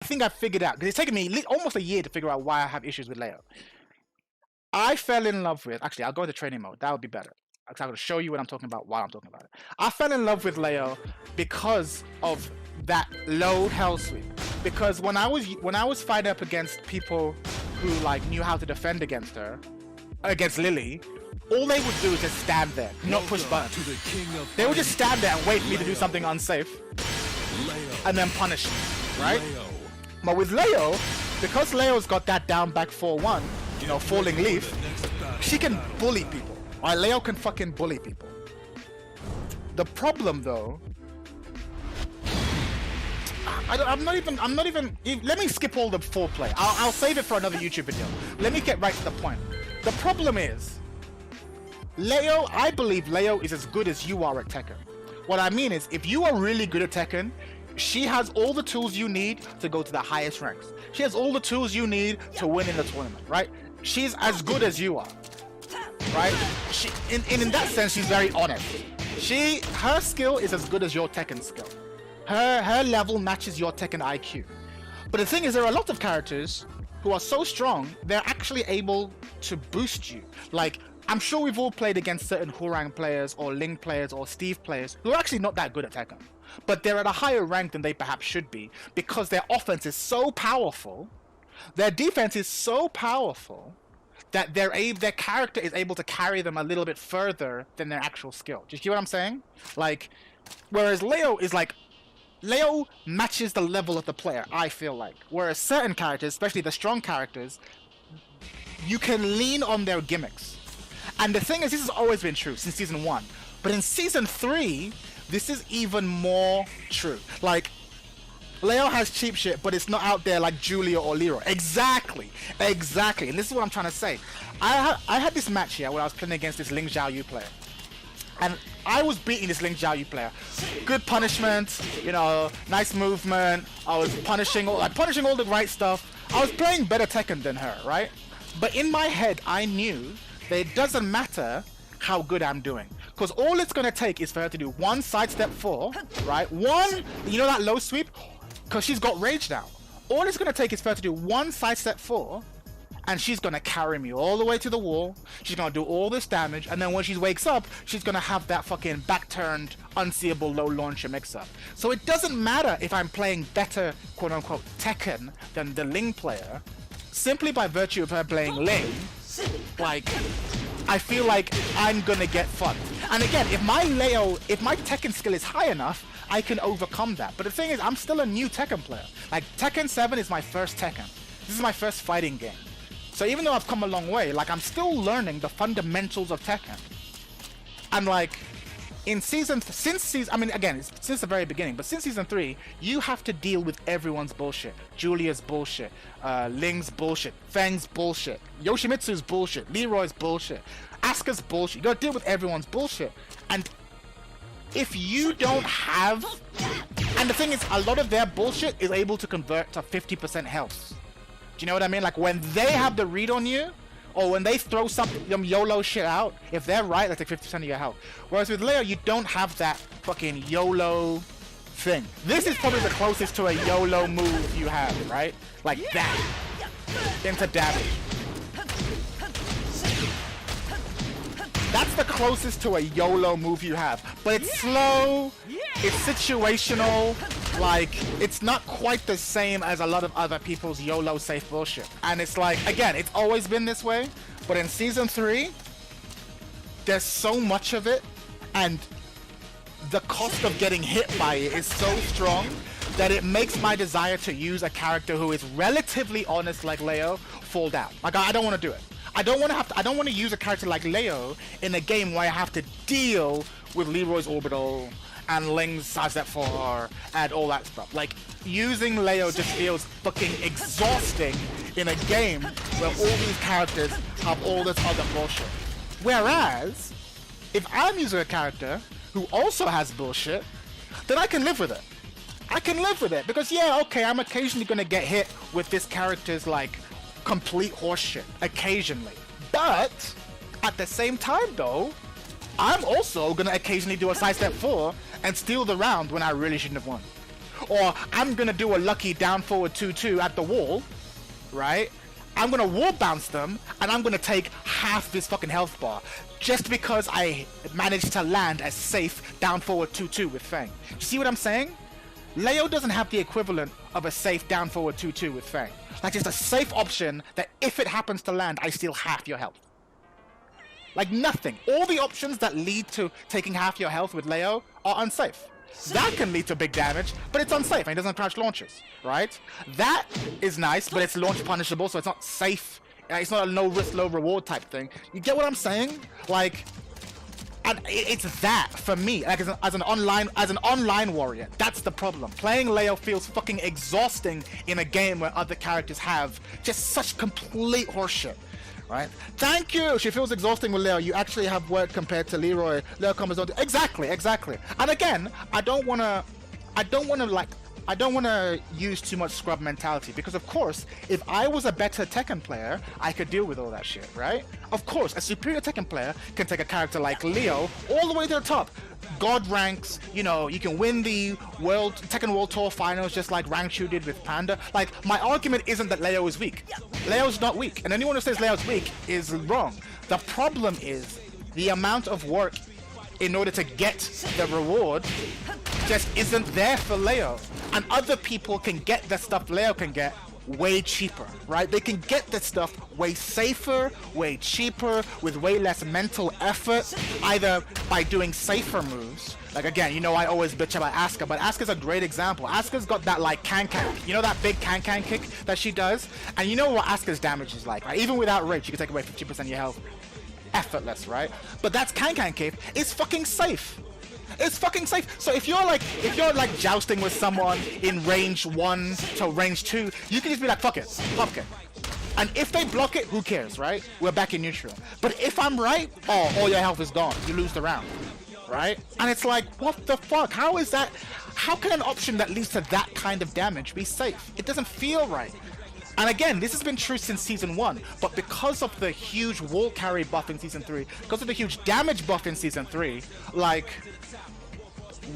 I think I figured out, because it's taken me almost a year to figure out why I have issues with Leo. I fell in love with, actually, I'll go into training mode. That would be better. I'm going to show you what I'm talking about while I'm talking about it. I fell in love with Leo because of that low hell sweep. Because when I was fighting up against people who like knew how to defend against her, against Lily, all they would do is just stand there, not push buttons. They would just stand there and wait for me to do something unsafe, and then punish me, right? But with Leo, because Leo's got that down back 4-1, you know, falling leaf, she can bully people. Alright, Leo can fucking bully people. The problem though, I'm not even, let me skip all the foreplay. I'll save it for another YouTube video. Let me get right to the point. The problem is, Leo, I believe Leo is as good as you are at Tekken. What I mean is, if you are really good at Tekken, she has all the tools you need to go to the highest ranks. She has all the tools you need to win in the tournament, right? She's as good as you are, right? In that sense, she's very honest. Her skill is as good as your Tekken skill. Her level matches your Tekken IQ. But the thing is, there are a lot of characters who are so strong, they're actually able to boost you. Like, I'm sure we've all played against certain Hwoarang players or Ling players or Steve players who are actually not that good at Tekken. But they're at a higher rank than they perhaps should be because their offense is so powerful, their defense is so powerful, that their character is able to carry them a little bit further than their actual skill. Do you see what I'm saying? Like, whereas Leo matches the level of the player, I feel like. Whereas certain characters, especially the strong characters, you can lean on their gimmicks. And the thing is, this has always been true since Season 1. But in Season 3, this is even more true. Like, Leo has cheap shit, but it's not out there like Julia or Leroy. Exactly. And this is what I'm trying to say. I had this match here where I was playing against this Ling Xiaoyu player. And I was beating this Ling Xiaoyu player. Good punishment, you know, nice movement. I was punishing all the right stuff. I was playing better Tekken than her, right? But in my head, I knew that it doesn't matter how good I'm doing. Because all it's going to take is for her to do one sidestep 4, right? One, you know that low sweep? Because she's got rage now. All it's going to take is for her to do one sidestep 4, and she's going to carry me all the way to the wall. She's going to do all this damage, and then when she wakes up, she's going to have that fucking back-turned, unseeable low launcher mix-up. So it doesn't matter if I'm playing better, quote-unquote, Tekken than the Ling player. Simply by virtue of her playing Ling, like, I feel like I'm going to get fucked. And again, if my Tekken skill is high enough, I can overcome that. But the thing is, I'm still a new Tekken player. Like, Tekken 7 is my first Tekken. This is my first fighting game. So even though I've come a long way, like, I'm still learning the fundamentals of Tekken. And like, since the very beginning, but since Season 3, you have to deal with everyone's bullshit. Julia's bullshit, Ling's bullshit, Feng's bullshit, Yoshimitsu's bullshit, Leroy's bullshit, Asuka's bullshit. You gotta deal with everyone's bullshit. And if you don't have... And the thing is, a lot of their bullshit is able to convert to 50% health. Do you know what I mean? Like, when they have the read on you, or when they throw some YOLO shit out, if they're right, that's like 50% of your health. Whereas with Leo, you don't have that fucking YOLO thing. This is probably the closest to a YOLO move you have, right? Like that. Into damage. That's the closest to a YOLO move you have. But it's slow, it's situational, like, it's not quite the same as a lot of other people's YOLO safe bullshit. And it's like, again, it's always been this way, but in Season 3, there's so much of it, and the cost of getting hit by it is so strong that it makes my desire to use a character who is relatively honest like Leo fall down. Like, I don't want to do it. I don't want to use a character like Leo in a game where I have to deal with Leroy's orbital and Ling's sidestep 4 and all that stuff. Like, using Leo just feels fucking exhausting in a game where all these characters have all this other bullshit. Whereas, if I'm using a character who also has bullshit, then I can live with it. I can live with it because, yeah, okay, I'm occasionally gonna get hit with this character's, like, complete horseshit occasionally, but at the same time though, I'm also gonna occasionally do a sidestep 4 and steal the round when I really shouldn't have won. or I'm gonna do a lucky down forward 2-2 at the wall, right? I'm gonna wall bounce them, and I'm gonna take half this fucking health bar just because I managed to land a safe down forward 2-2 with Feng. You see what I'm saying? Leo doesn't have the equivalent of a safe down forward 2-2 with Feng. Like, it's a safe option that if it happens to land, I steal half your health. Like, nothing. All the options that lead to taking half your health with Leo are unsafe. That can lead to big damage, but it's unsafe and it doesn't crash launches, right? That is nice, but it's launch punishable, so it's not safe. It's not a no risk, low reward type thing. You get what I'm saying? Like, and it's that for me, like as an online warrior. That's the problem. Playing Leo feels fucking exhausting in a game where other characters have just such complete horseshit. Right? Thank you! She feels exhausting with Leo. You actually have work compared to Leroy. Leo comes on. Exactly. And again, I don't wanna use too much scrub mentality, because of course, if I was a better Tekken player, I could deal with all that shit, right? Of course, a superior Tekken player can take a character like Leo all the way to the top. God ranks, you know, you can win the Tekken World Tour finals just like Rangchu did with Panda. Like, my argument isn't that Leo is weak. Leo's not weak, and anyone who says Leo's weak is wrong. The problem is the amount of work in order to get the reward just isn't there for Leo. And other people can get the stuff Leo can get way cheaper, right? They can get the stuff way safer, way cheaper, with way less mental effort, either by doing safer moves. Like, again, you know, I always bitch about Asuka, but Asuka's a great example. Asuka's got that, like, can-can, you know, that big can-can kick that she does? And you know what Asuka's damage is like, right? Even without rage, you can take away 50% of your health. Effortless, right? But that's can-can kick. It's fucking safe. It's fucking safe. So if you're like jousting with someone in range 1 to range 2, you can just be like, fuck it, pop kick. And if they block it, who cares, right? We're back in neutral. But if I'm right, oh, all your health is gone. You lose the round, right? And it's like, what the fuck? How is that? How can an option that leads to that kind of damage be safe? It doesn't feel right. And again, this has been true since Season 1, but because of the huge wall carry buff in Season 3, because of the huge damage buff in Season 3, like,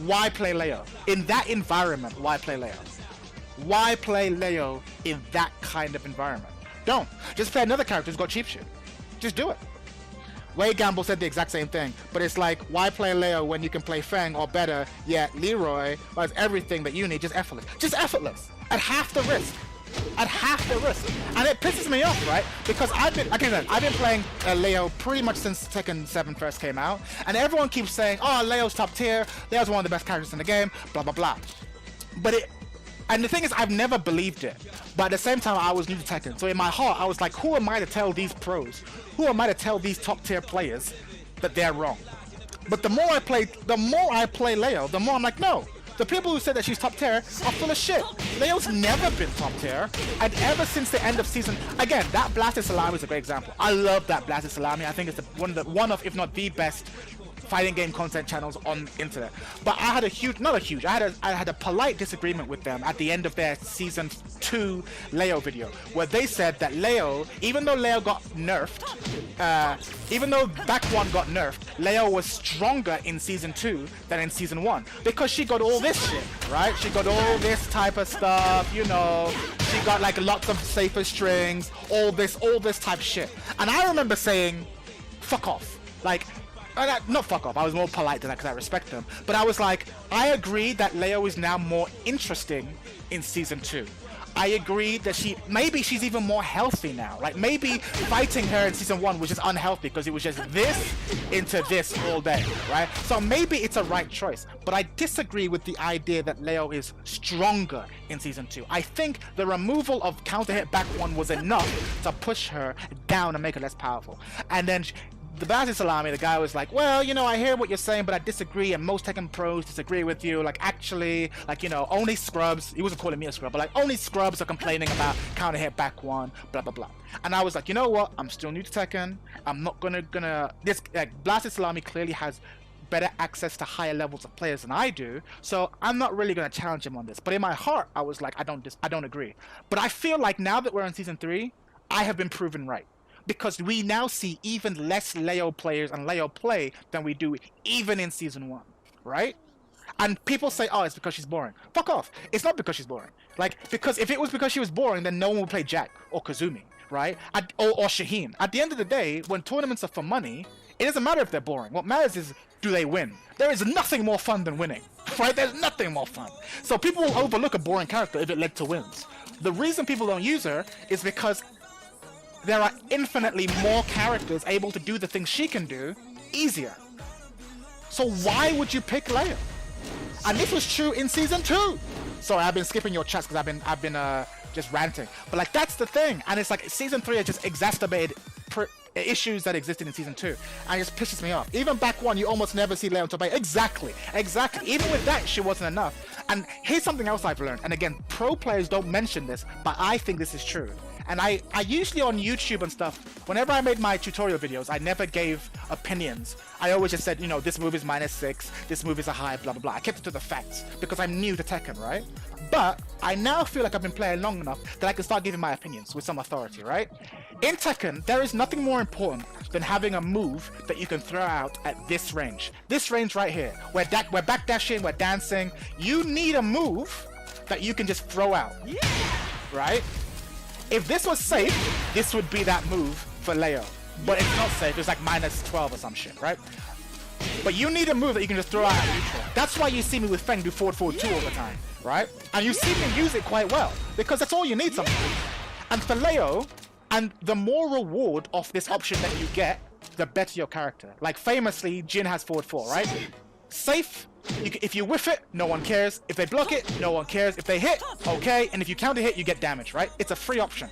why play Leo? In that environment, why play Leo? Why play Leo in that kind of environment? Don't. Just play another character who's got cheap shit. Just do it. Wade Gamble said the exact same thing, but it's like, why play Leo when you can play Feng or better, yet Leroy has everything that you need, just effortless. Just effortless. At half the risk. At half the risk. And it pisses me off, right? Because I've been playing Leo pretty much since Tekken 7 first came out, and everyone keeps saying, oh, Leo's top tier, Leo's one of the best characters in the game, blah, blah, blah. And the thing is, I've never believed it. But at the same time, I was new to Tekken. So in my heart, I was like, who am I to tell these pros? Who am I to tell these top tier players that they're wrong? But the more I play Leo, the more I'm like, no. The people who said that she's top tier are full of shit. Leo's never been top tier, and ever since the end of season, again, that blasted salami is a great example. I love that blasted salami. I think it's one of, if not the best fighting game content channels on internet. But I had I had a polite disagreement with them at the end of their season 2 Leo video, where they said that Leo, even though Leo got nerfed, even though back 1 got nerfed, Leo was stronger in season 2 than in season 1, because she got all this shit, right? She got all this type of stuff, you know, she got like lots of safer strings, all this type of shit. And I remember saying, fuck off. Like, not fuck off, I was more polite than that because I respect them. But I was like, I agree that Leo is now more interesting in season 2. I agree that maybe she's even more healthy now. Like, maybe fighting her in season 1 was just unhealthy because it was just this into this all day, right? So maybe it's a right choice. But I disagree with the idea that Leo is stronger in season 2. I think the removal of counter hit back 1 was enough to push her down and make her less powerful. And then the blasted salami, the guy was like, well, you know, I hear what you're saying, but I disagree, and most Tekken pros disagree with you. Like, actually, like, you know, only scrubs, he wasn't calling me a scrub, but like, only scrubs are complaining about counter hit back 1, blah, blah, blah. And I was like, you know what? I'm still new to Tekken. I'm not this, like, blasted salami clearly has better access to higher levels of players than I do, so I'm not really gonna challenge him on this. But in my heart, I was like, I don't agree. But I feel like now that we're in season 3, I have been proven right. Because we now see even less Leo players and Leo play than we do even in season 1, right? And people say, oh, it's because she's boring. Fuck off. It's not because she's boring. Like, because if it was because she was boring, then no one would play Jack or Kazumi, right? Or Shaheen. At the end of the day, when tournaments are for money, it doesn't matter if they're boring. What matters is, do they win? There is nothing more fun than winning, right? There's nothing more fun. So people will overlook a boring character if it led to wins. The reason people don't use her is because there are infinitely more characters able to do the things she can do easier. So why would you pick Leia? And this was true in season 2. Sorry, I've been skipping your chats because I've been just ranting. But like, that's the thing. And it's like season 3 has just exacerbated issues that existed in season 2, and it just pisses me off. Even back 1, you almost never see Leia on top 8. Exactly. Even with that, she wasn't enough. And here's something else I've learned. And again, pro players don't mention this, but I think this is true. And I usually on YouTube and stuff, whenever I made my tutorial videos, I never gave opinions. I always just said, you know, this move is -6, this move is a high, blah, blah, blah. I kept it to the facts because I'm new to Tekken, right? But I now feel like I've been playing long enough that I can start giving my opinions with some authority, right? In Tekken, there is nothing more important than having a move that you can throw out at this range. This range right here. We're backdashing, we're dancing. You need a move that you can just throw out, right? If this was safe, this would be that move for Leo. But it's not safe, it's like -12 or some shit, right? But you need a move that you can just throw out at neutral. That's why you see me with Feng do forward 2 all the time, right? And you see me use it quite well, because that's all you need sometimes. And for Leo, and the more reward of this option that you get, the better your character. Like famously, Jin has forward 4, right? Safe, if you whiff it, no one cares. If they block it, no one cares. If they hit, okay. And if you counter hit, you get damage, right? It's a free option.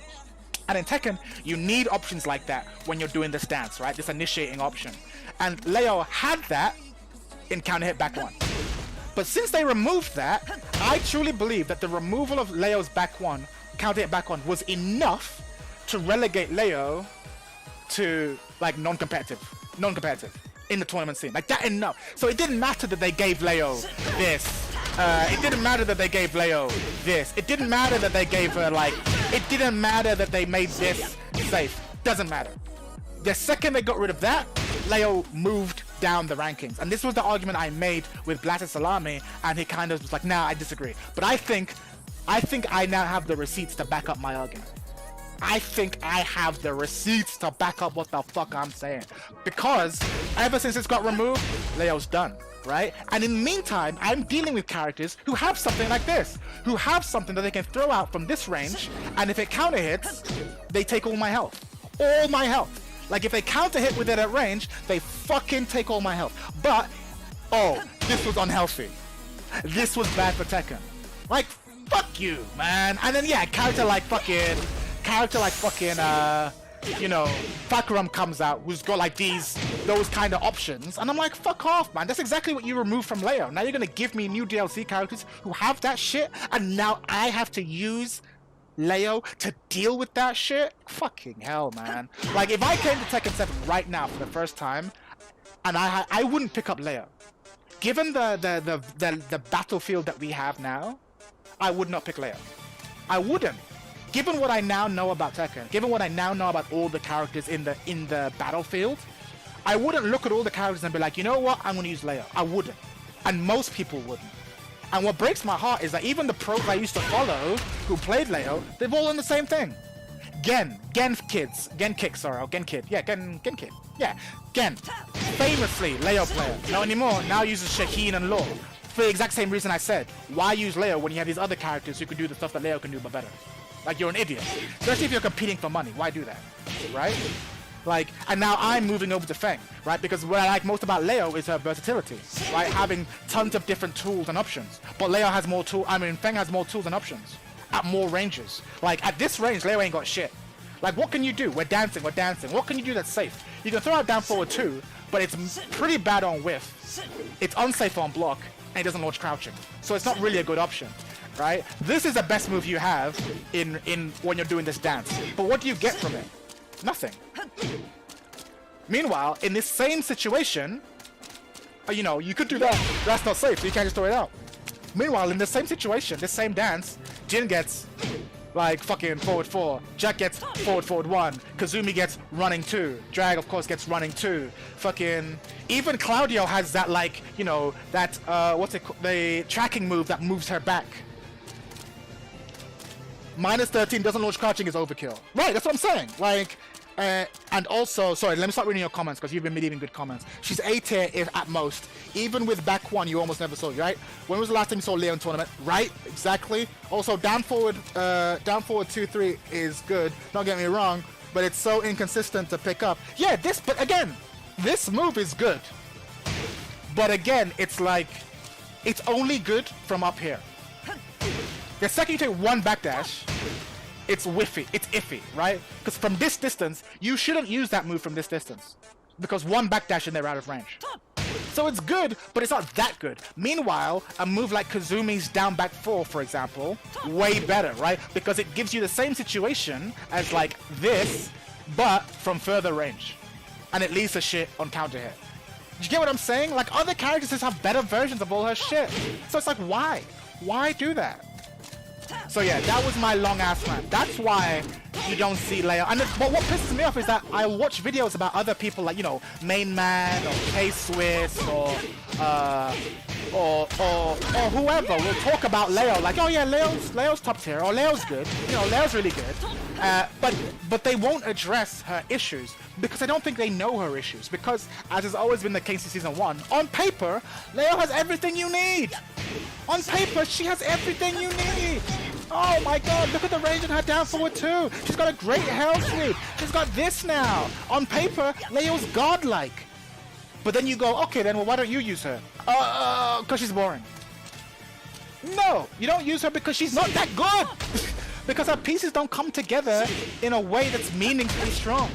And in Tekken, you need options like that when you're doing this dance, right? This initiating option. And Leo had that in counter hit back 1. But since they removed that, I truly believe that the removal of Leo's back 1, counter hit back 1, was enough to relegate Leo to like non-competitive in the tournament scene. Like that enough. So it didn't matter that they gave Leo this. It didn't matter that they gave Leo this. It didn't matter that they gave her like, it didn't matter that they made this safe. Doesn't matter. The second they got rid of that, Leo moved down the rankings. And this was the argument I made with Blatted Salami, and he kind of was like, nah, I disagree. But I think I now have the receipts to back up my argument. I think I have the receipts to back up what the fuck I'm saying. Because ever since it's got removed, Leo's done, right? And in the meantime, I'm dealing with characters who have something like this, who have something that they can throw out from this range, and if it counter hits, they take all my health. All my health. Like if they counter hit with it at range, they fucking take all my health. But, oh, this was unhealthy. This was bad for Tekken. Like, fuck you, man. And then yeah, character like fucking, you know, Fakuram comes out, who's got like those kind of options, and I'm like, fuck off, man. That's exactly what you removed from Leo. Now you're gonna give me new DLC characters who have that shit, and now I have to use Leo to deal with that shit? Fucking hell, man. Like, if I came to Tekken 7 right now for the first time, and I wouldn't pick up Leo. Given the battlefield that we have now, I would not pick Leo. I wouldn't. Given what I now know about Tekken, given what I now know about all the characters in the battlefield, I wouldn't look at all the characters and be like, you know what, I'm gonna use Leo. I wouldn't. And most people wouldn't. And what breaks my heart is that even the pros I used to follow who played Leo, they've all done the same thing. Gen Kid. Yeah, Gen Kid. Yeah, Gen. Famously, Leo player. Not anymore. Now uses Shaheen and Law. For the exact same reason I said. Why use Leo when you have these other characters who can do the stuff that Leo can do but better? Like, you're an idiot. Especially if you're competing for money. Why do that? Right? Like, and now I'm moving over to Feng, right? Because what I like most about Leo is her versatility, right? Having tons of different tools and options. But Leo has more tools, Feng has more tools and options at more ranges. Like, at this range, Leo ain't got shit. Like, what can you do? We're dancing. What can you do that's safe? You can throw out down forward too, but it's pretty bad on whiff. It's unsafe on block, and it doesn't launch crouching. So it's not really a good option, right? This is the best move you have in when you're doing this dance. But what do you get from it? Nothing. Meanwhile, in this same situation, you know, you could do that. That's not safe, so you can't just throw it out. Meanwhile, in the same situation, this same dance, Jin gets like fucking forward 4. Jack gets forward 1. Kazumi gets running 2. Drag, of course, gets running 2. Fucking even Claudio has that, like, you know, that what's it called? The tracking move that moves her back. Minus 13 doesn't launch crouching is overkill. Right, that's what I'm saying. Like, and also, sorry, let me start reading your comments because you've been leaving good comments. She's A tier if at most. Even with back 1, you almost never saw, right? When was the last time you saw Leo in tournament? Right, exactly. Also, down forward 2-3 is good. Don't get me wrong, but it's so inconsistent to pick up. Yeah, but again, this move is good. But again, it's like, it's only good from up here. The second you take one backdash, it's whiffy, it's iffy, right? Because from this distance, you shouldn't use that move from this distance. Because one backdash and they're out of range. So it's good, but it's not that good. Meanwhile, a move like Kazumi's down back 4, for example, way better, right? Because it gives you the same situation as like this, but from further range. And it leaves the shit on counter hit. Do you get what I'm saying? Like, other characters just have better versions of all her shit. So it's like, why? Why do that? So yeah, that was my long ass rant. That's why you don't see Leo. And but what pisses me off is that I watch videos about other people like, you know, Main Man or K-Swiss or whoever will talk about Leo like, oh yeah, Leo's top tier, or Leo's good, you know, Leo's really good. But they won't address her issues because I don't think they know her issues. Because as has always been the case in season 1, on paper, Leo has everything you need. On paper, she has everything you need. Oh my god, look at the range in her down forward 2. She's got a great hell sweep. She's got this now. On paper, Leo's godlike. But then you go, okay then, well why don't you use her? Because she's boring. No, you don't use her because she's not that good. Because her pieces don't come together in a way that's meaningfully strong.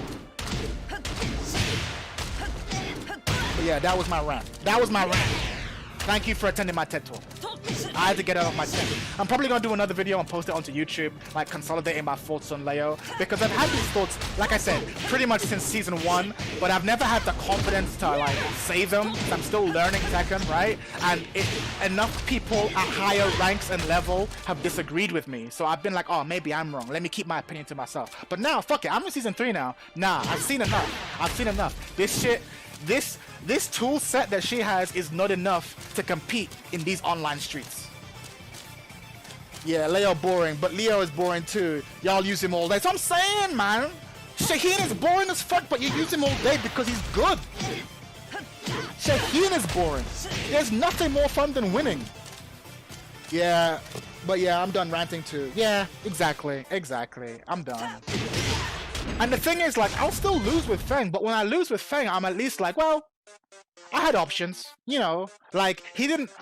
But yeah, that was my rant. That was my rant. Thank you for attending my TED Talk. I had to get it off my chest. I'm probably gonna do another video and post it onto YouTube, like consolidating my thoughts on Leo, because I've had these thoughts, like I said, pretty much since season 1, but I've never had the confidence to like say them. I'm still learning Tekken, right? And enough people at higher ranks and level have disagreed with me, so I've been like, oh, maybe I'm wrong. Let me keep my opinion to myself. But now, fuck it. I'm in season 3 now. Nah, I've seen enough. I've seen enough. This shit. This tool set that she has is not enough to compete in these online streets. Yeah, Leo boring, but Leo is boring too. Y'all use him all day. So I'm saying, man, Shaheen is boring as fuck, but you use him all day because he's good. Shaheen is boring. There's nothing more fun than winning. Yeah, but yeah, I'm done ranting too. Yeah, exactly. I'm done. And the thing is, like, I'll still lose with Feng, but when I lose with Feng, I'm at least like, well, I had options, you know, like,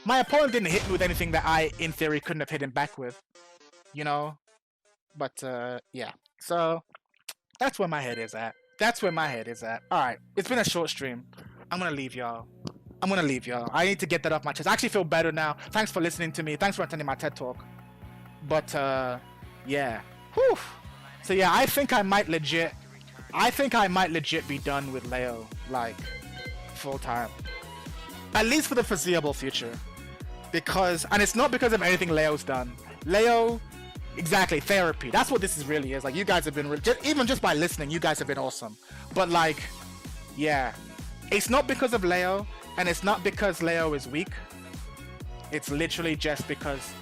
my opponent didn't hit me with anything that I, in theory, couldn't have hit him back with, you know, but, yeah, so, that's where my head is at, alright, it's been a short stream, I'm gonna leave y'all, I need to get that off my chest. I actually feel better now. Thanks for listening to me, thanks for attending my TED Talk, but, yeah, whew. So yeah, I think I might legit be done with Leo, like, full time. At least for the foreseeable future. Because, and it's not because of anything Leo's done. Leo, exactly, therapy. That's what this really is. Like, you guys have been, even just by listening, you guys have been awesome. But like, yeah. It's not because of Leo, and it's not because Leo is weak. It's literally just because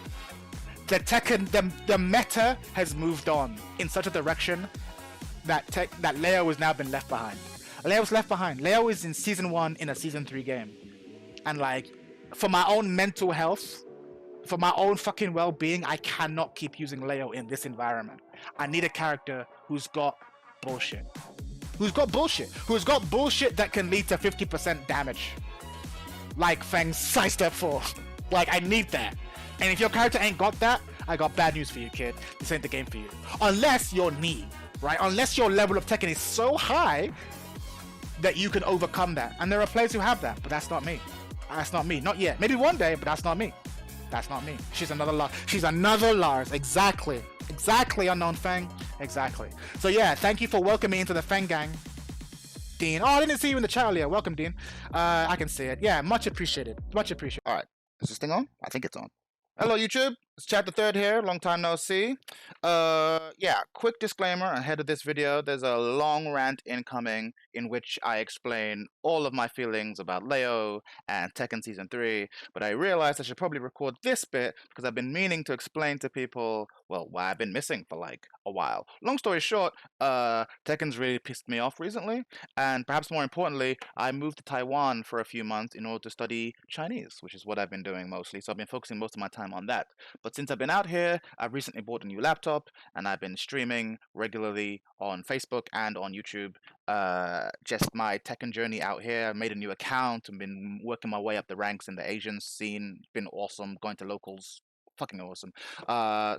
the Tekken, the meta has moved on in such a direction that Leo has now been left behind. Leo's left behind. Leo is in season 1 in a season 3 game. And like, for my own mental health, for my own fucking well-being, I cannot keep using Leo in this environment. I need a character who's got bullshit. Who's got bullshit that can lead to 50% damage. Like Feng's sidestep 4. Like, I need that. And if your character ain't got that, I got bad news for you, kid. This ain't the game for you. Unless you're Knee, right? Unless your level of Tekken is so high that you can overcome that. And there are players who have that, but that's not me. Not yet. Maybe one day, but that's not me. She's another Lars. Exactly, Unknown Feng. Exactly. So yeah, thank you for welcoming me into the Feng gang, Dean. Oh, I didn't see you in the chat earlier. Welcome, Dean. I can see it. Yeah, much appreciated. All right. Is this thing on? I think it's on. Hello, YouTube. It's Chad the Third here, long time no see. Yeah, quick disclaimer ahead of this video. There's a long rant incoming in which I explain all of my feelings about Leo and Tekken Season 3, but I realized I should probably record this bit because I've been meaning to explain to people, well, why I've been missing for like a while. Long story short, Tekken's really pissed me off recently, and perhaps more importantly, I moved to Taiwan for a few months in order to study Chinese, which is what I've been doing mostly, so I've been focusing most of my time on that. But since I've been out here, I've recently bought a new laptop and I've been streaming regularly on Facebook and on YouTube. Just my Tekken journey out here. I made a new account and been working my way up the ranks in the Asian scene. It's been awesome going to locals. Fucking awesome.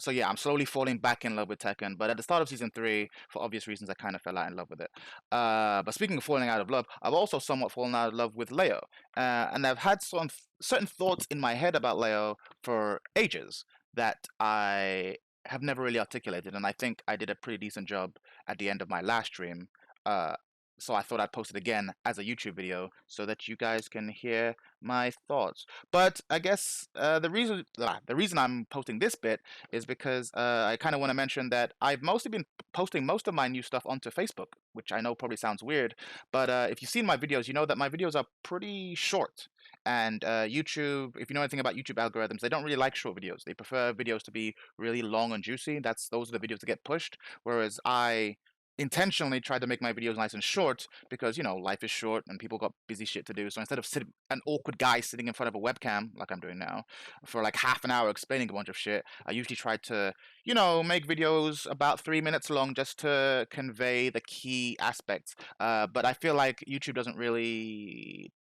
So yeah, I'm slowly falling back in love with Tekken. But at the start of season 3, for obvious reasons, I kind of fell out in love with it. But speaking of falling out of love, I've also somewhat fallen out of love with Leo. And I've had some certain thoughts in my head about Leo for ages that I have never really articulated, and I think I did a pretty decent job at the end of my last stream. Uh, so I thought I'd post it again as a YouTube video so that you guys can hear my thoughts. But I guess the reason I'm posting this bit is because I kind of want to mention that I've mostly been posting most of my new stuff onto Facebook, which I know probably sounds weird, but if you've seen my videos, you know that my videos are pretty short. And YouTube, if you know anything about YouTube algorithms, they don't really like short videos. They prefer videos to be really long and juicy. Those are the videos that get pushed. Whereas I intentionally tried to make my videos nice and short because life is short and people got busy shit to do. So instead of an awkward guy sitting in front of a webcam like I'm doing now for like half an hour explaining a bunch of shit, I usually try to make videos about 3 minutes long just to convey the key aspects. But I feel like YouTube doesn't really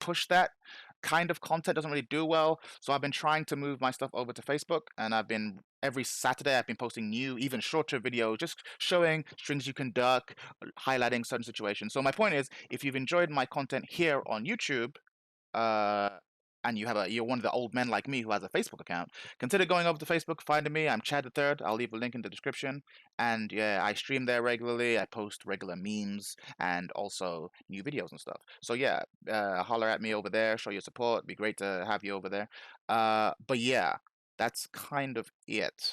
push that kind of content, doesn't really do well. So I've been trying to move my stuff over to Facebook, and every Saturday I've been posting new, even shorter videos, just showing strings you can duck, highlighting certain situations. So my point is, if you've enjoyed my content here on YouTube, uh, and you're one of the old men like me who has a Facebook account, consider going over to Facebook, finding me. I'm Chad the Third. I'll leave a link in the description. And yeah, I stream there regularly. I post regular memes and also new videos and stuff. So yeah, holler at me over there. Show your support. It'd be great to have you over there. But yeah, that's kind of it.